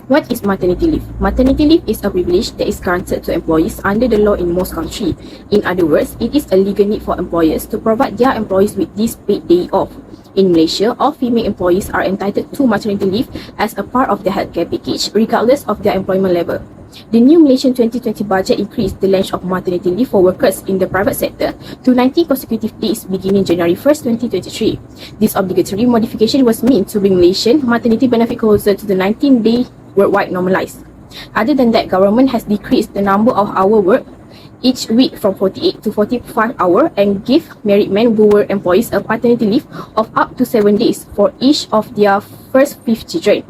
What is maternity leave? Maternity leave is a privilege that is granted to employees under the law in most countries. In other words, it is a legal need for employers to provide their employees with this paid day off. In Malaysia, all female employees are entitled to maternity leave as a part of their healthcare package, regardless of their employment level. The new Malaysian 2020 budget increased the length of maternity leave for workers in the private sector to 90 consecutive days beginning January 1st, 2023. This obligatory modification was meant to bring Malaysian maternity benefit closer to the 19-day worldwide normalized. Other than that, government has decreased the number of hours worked each week from 48 to 45 hours and give married men who were employees a paternity leave of up to 7 days for each of their first 5 children.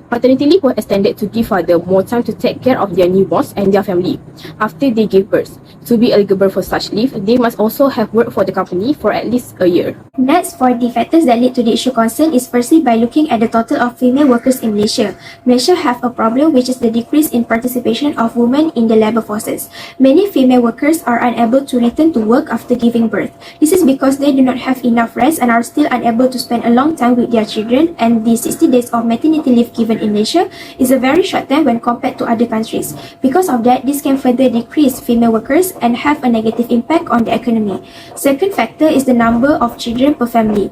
Paternity leave was extended to give fathers more time to take care of their newborns and their family after they give birth. To be eligible for such leave, they must also have worked for the company for at least a year. Next, for the factors that lead to the issue concern is firstly by looking at the total of female workers in Malaysia. Malaysia have a problem which is the decrease in participation of women in the labour forces. Many female workers are unable to return to work after giving birth. This is because they do not have enough rest and are still unable to spend a long time with their children, and the 60 days of maternity leave given in Malaysia is a very short time when compared to other countries. Because of that, this can further decrease female workers and have a negative impact on the economy. Second factor is the number of children per family.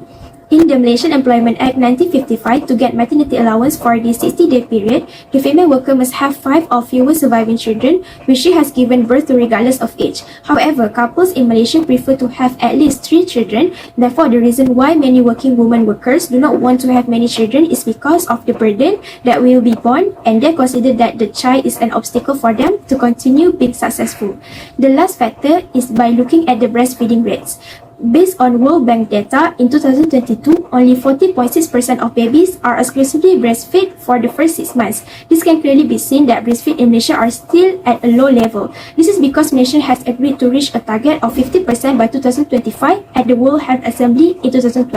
In the Malaysian Employment Act 1955, to get maternity allowance for the 60-day period, the female worker must have 5 or fewer surviving children which she has given birth to regardless of age. However, couples in Malaysia prefer to have at least 3 children. Therefore, the reason why many working women workers do not want to have many children is because of the burden that will be borne, and they consider that the child is an obstacle for them to continue being successful. The last factor is by looking at the breastfeeding rates. Based on World Bank data, in 2022, only 40.6% of babies are exclusively breastfed for the first 6 months. This can clearly be seen that breastfeed in Malaysia are still at a low level. This is because Malaysia has agreed to reach a target of 50% by 2025 at the World Health Assembly in 2012.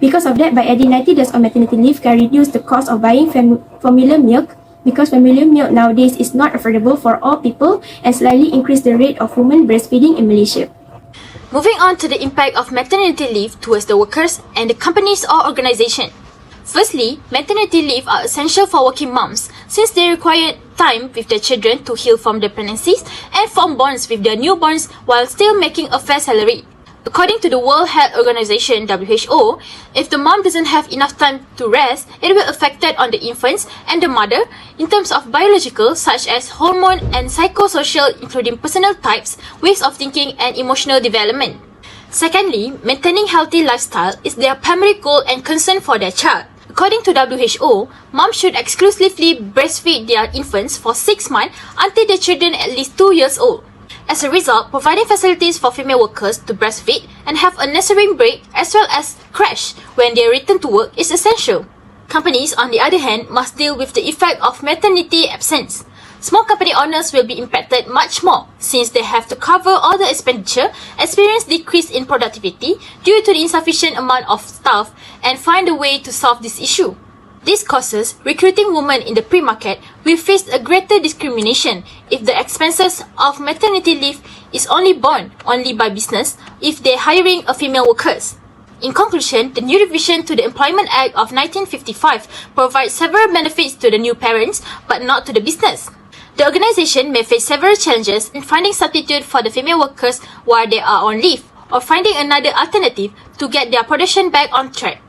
Because of that, by adding 90 days of maternity leave can reduce the cost of buying formula milk, because formula milk nowadays is not affordable for all people, and slightly increase the rate of women breastfeeding in Malaysia. Moving on to the impact of maternity leave towards the workers and the companies or organisation. Firstly, maternity leave are essential for working moms since they require time with their children to heal from their pregnancies and form bonds with their newborns while still making a fair salary. According to the World Health Organization (WHO), if the mom doesn't have enough time to rest, it will affect on the infants and the mother in terms of biological such as hormone and psychosocial, including personal types, ways of thinking and emotional development. Secondly, maintaining healthy lifestyle is their primary goal and concern for their child. According to WHO, moms should exclusively breastfeed their infants for 6 months until their children at least 2 years old. As a result, providing facilities for female workers to breastfeed and have a nurturing break as well as crash when they return to work is essential. Companies, on the other hand, must deal with the effect of maternity absence. Small company owners will be impacted much more since they have to cover all the expenditure, experience decrease in productivity due to the insufficient amount of staff, and find a way to solve this issue. This causes recruiting women in the pre-market will face a greater discrimination if the expenses of maternity leave is only borne by business if they're hiring a female workers. In conclusion, the new revision to the Employment Act of 1955 provides several benefits to the new parents but not to the business. The organisation may face several challenges in finding substitute for the female workers while they are on leave or finding another alternative to get their production back on track.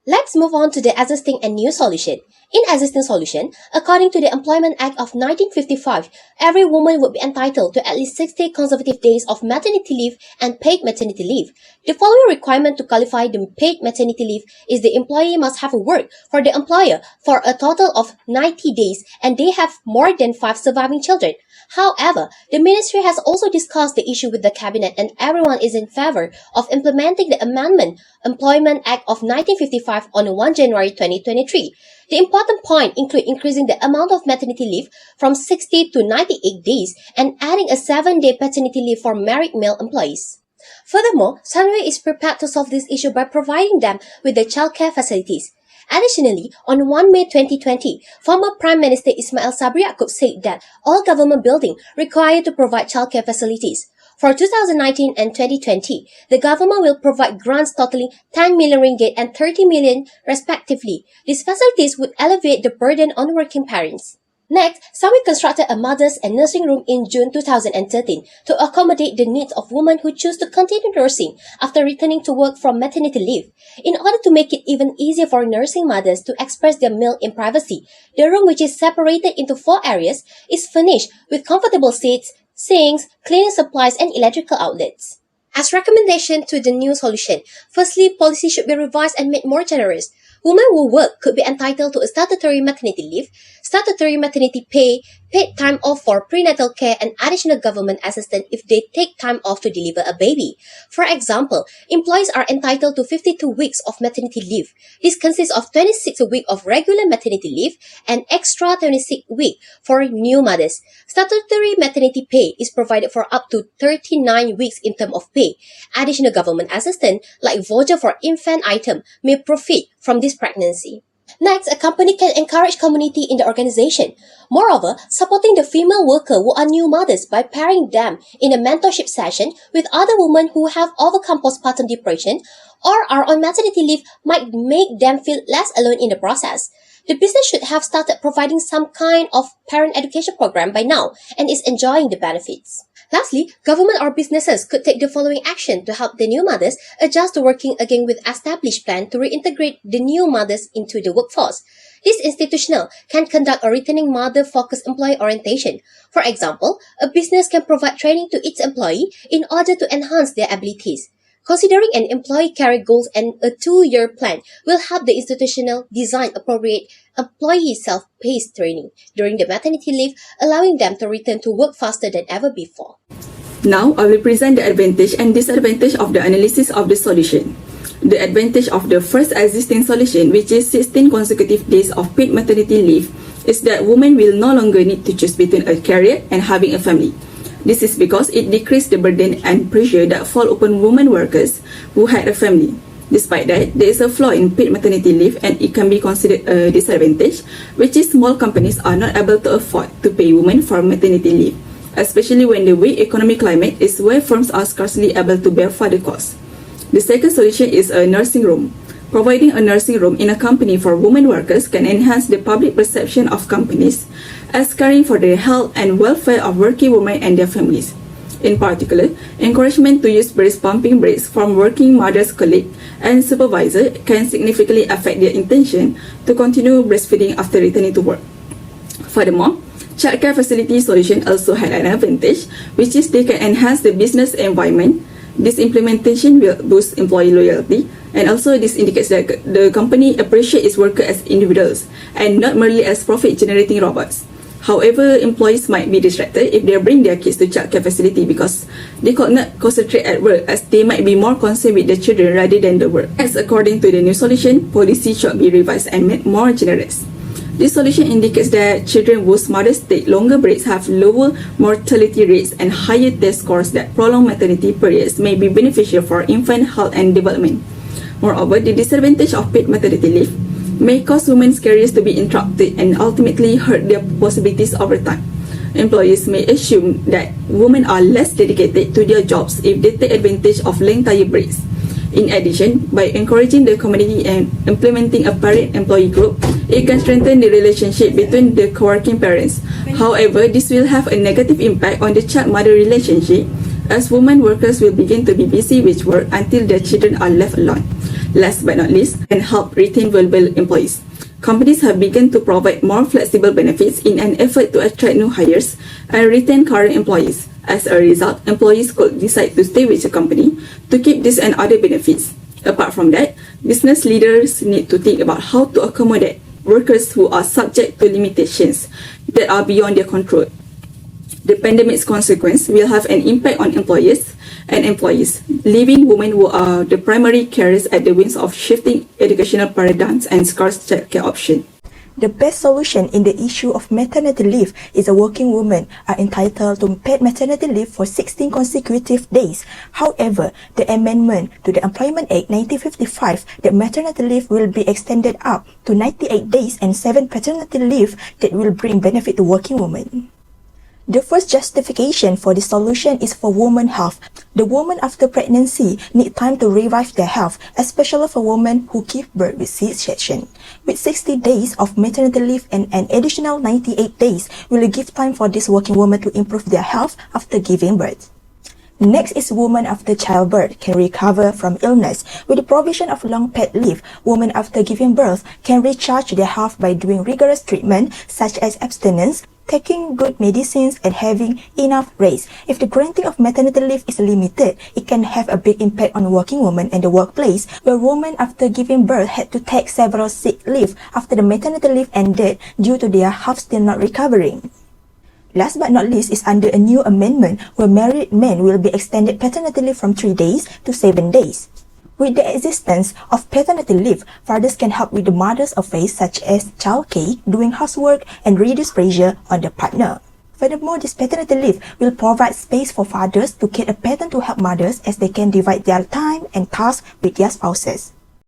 Let's move on to the existing and new solution. In existing solution, according to the Employment Act of 1955, every woman would be entitled to at least 60 consecutive days of maternity leave and paid maternity leave. The following requirement to qualify the paid maternity leave is the employee must have worked for the employer for a total of 90 days and they have more than 5 surviving children. However, the ministry has also discussed the issue with the cabinet and everyone is in favor of implementing the Amendment Employment Act of 1955 on 1 January 2023. The important point include increasing the amount of maternity leave from 60 to 98 days and adding a 7-day paternity leave for married male employees. Furthermore, Sunway is prepared to solve this issue by providing them with the childcare facilities. Additionally, on 1 May 2020, former Prime Minister Ismail Sabri Yaakob said that all government buildings require to provide childcare facilities. For 2019 and 2020, the government will provide grants totaling 10 million ringgit and 30 million respectively. These facilities would alleviate the burden on working parents. Next, Sawi constructed a mother's and nursing room in June 2013 to accommodate the needs of women who choose to continue nursing after returning to work from maternity leave. In order to make it even easier for nursing mothers to express their milk in privacy, the room, which is separated into 4 areas, is furnished with comfortable seats, sinks, cleaning supplies, and electrical outlets. As recommendation to the new solution, firstly, policy should be revised and made more generous. Women who work could be entitled to a statutory maternity leave, statutory maternity pay, paid time off for prenatal care, and additional government assistance if they take time off to deliver a baby. For example, employees are entitled to 52 weeks of maternity leave. This consists of 26 weeks of regular maternity leave and extra 26 weeks for new mothers. Statutory maternity pay is provided for up to 39 weeks in terms of pay. Additional government assistance, like voucher for infant item, may profit from this pregnancy. Next, a company can encourage community in the organization. Moreover, supporting the female worker who are new mothers by pairing them in a mentorship session with other women who have overcome postpartum depression or are on maternity leave might make them feel less alone in the process. The business should have started providing some kind of parent education program by now and is enjoying the benefits. Lastly, government or businesses could take the following action to help the new mothers adjust to working again with established plan to reintegrate the new mothers into the workforce. This institutional can conduct a returning mother-focused employee orientation. For example, a business can provide training to its employee in order to enhance their abilities. Considering an employee career goals and a 2-year plan will help the institutional design appropriate employee self-paced training during the maternity leave, allowing them to return to work faster than ever before. Now, I will present the advantage and disadvantage of the analysis of the solution. The advantage of the first existing solution, which is 16 consecutive days of paid maternity leave, is that women will no longer need to choose between a career and having a family. This is because it decreased the burden and pressure that fall upon women workers who had a family. Despite that, there is a flaw in paid maternity leave and it can be considered a disadvantage, which is small companies are not able to afford to pay women for maternity leave, especially when the weak economic climate is where firms are scarcely able to bear for the cost. The second solution is a nursing room. Providing a nursing room in a company for women workers can enhance the public perception of companies as caring for the health and welfare of working women and their families. In particular, encouragement to use breast pumping breaks from working mothers' colleagues and supervisor can significantly affect their intention to continue breastfeeding after returning to work. Furthermore, childcare facility solution also had an advantage, which is they can enhance the business environment. This implementation will boost employee loyalty, and also this indicates that the company appreciates its workers as individuals and not merely as profit-generating robots. However, employees might be distracted if they bring their kids to childcare facility because they could not concentrate at work as they might be more concerned with the children rather than the work. As according to the new solution, policy should be revised and made more generous. This solution indicates that children whose mothers take longer breaks have lower mortality rates and higher test scores, that prolonged maternity periods may be beneficial for infant health and development. Moreover, the disadvantage of paid maternity leave may cause women's careers to be interrupted and ultimately hurt their possibilities over time. Employers may assume that women are less dedicated to their jobs if they take advantage of lengthier breaks. In addition, by encouraging the community and implementing a parent-employee group, it can strengthen the relationship between the co-working parents. However, this will have a negative impact on the child-mother relationship, as women workers will begin to be busy with work until their children are left alone. Last but not least, and help retain valuable employees. Companies have begun to provide more flexible benefits in an effort to attract new hires and retain current employees. As a result, employees could decide to stay with the company to keep this and other benefits. Apart from that, business leaders need to think about how to accommodate workers who are subject to limitations that are beyond their control. The pandemic's consequence will have an impact on employers and employees, leaving women who are the primary carers at the wings of shifting educational paradigms and scarce childcare options. The best solution in the issue of maternity leave is that working women are entitled to paid maternity leave for 16 consecutive days. However, the amendment to the Employment Act 1955 that maternity leave will be extended up to 98 days and 7 paternity leave that will bring benefit to working women. The first justification for this solution is for women health. The women after pregnancy need time to revive their health, especially for women who give birth with C-section. With 60 days of maternity leave and an additional 98 days will give time for these working women to improve their health after giving birth. Next is women after childbirth can recover from illness. With the provision of long paid leave, women after giving birth can recharge their health by doing rigorous treatment such as abstinence, taking good medicines and having enough rest. If the granting of maternity leave is limited, it can have a big impact on working women and the workplace, where women after giving birth had to take several sick leave after the maternity leave ended due to their health still not recovering. Last but not least is under a new amendment where married men will be extended paternity leave from 3 days to 7 days. With the existence of paternity leave, fathers can help with the mother's affairs such as childcare, doing housework, and reduce pressure on the partner. Furthermore, this paternity leave will provide space for fathers to create a pattern to help mothers as they can divide their time and tasks with their spouses.